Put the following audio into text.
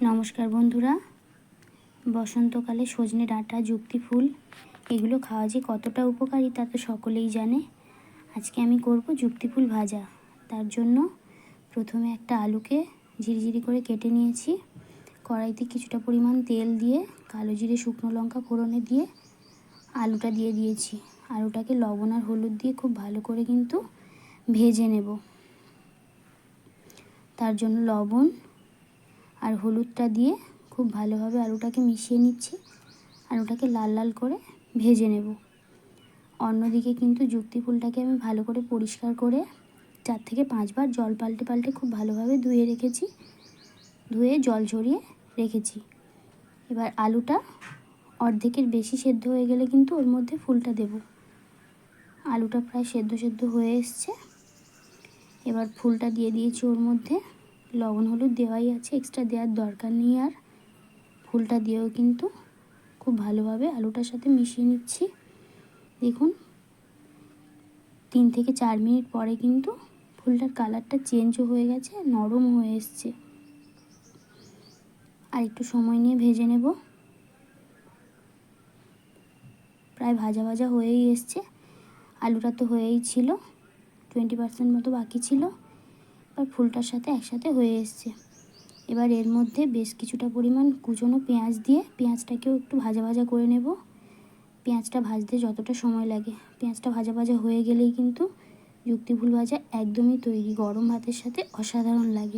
নমস্কার বন্ধুরা, বসন্তকালে সজনে ডাঁটা, যুক্তি ফুল এগুলো খাওয়া যে কতটা উপকারী তা তো সকলেই জানে। আজকে আমি করব যুক্তি ফুল ভাজা। তার জন্য প্রথমে একটা আলুকে ঝিরিঝিরি করে কেটে নিয়েছি। কড়াইতে কিছুটা পরিমাণ তেল দিয়ে কালো জিরে, শুকনো লঙ্কা ফোড়নে দিয়ে আলুটা দিয়ে দিয়েছি। আলুটাকে লবণ আর হলুদ দিয়ে খুব ভালো করে কিন্তু ভেজে নেব। তার জন্য লবণ আর হলুদটা দিয়ে খুব ভালোভাবে আলুটাকে মিশিয়ে নিচ্ছি। আলুটাকে লাল লাল করে ভেজে নেব। অন্যদিকে কিন্তু যুক্তি ফুলটাকে আমি ভালো করে পরিষ্কার করে 4 থেকে 5 বার জল পাল্টে পাল্টে খুব ভালোভাবে ধুয়ে রেখেছি, ধুয়ে জল ঝরিয়ে রেখেছি। এবার আলুটা অর্ধেকের বেশি সেদ্ধ হয়ে গেলে কিন্তু ওর মধ্যে ফুলটা দেব। আলুটা প্রায় সেদ্ধ হয়ে এসছে। এবার ফুলটা দিয়ে দিয়েছি ওর মধ্যে। লবণ হলুদ দেওয়াই আছে, এক্সট্রা দেওয়ার দরকার নেই। আর ফুলটা দিয়েও কিন্তু খুব ভালোভাবে আলুটার সাথে মিশিয়ে নিচ্ছি। দেখুন 3 থেকে 4 মিনিট পরে কিন্তু ফুলটার কালারটা চেঞ্জও হয়ে গেছে, নরম হয়ে এসছে। আর একটু সময় নিয়ে ভেজে নেব। প্রায় ভাজা ভাজা হয়েই এসছে। আলুটা তো হয়েই ছিল, 20% মতো বাকি ছিল। আর ফুলটার সাথে একসাথে হয়ে এসছে। এবার এর মধ্যে বেশ কিছুটা পরিমাণ কুচনো পেঁয়াজ দিয়ে পেঁয়াজটাকেও একটু ভাজা ভাজা করে নেব। পেঁয়াজটা ভাজতে যতটা সময় লাগে, পেঁয়াজটা ভাজা ভাজা হয়ে গেলেই কিন্তু যুক্তি ফুল ভাজা একদমই তৈরি। গরম ভাতের সাথে অসাধারণ লাগে।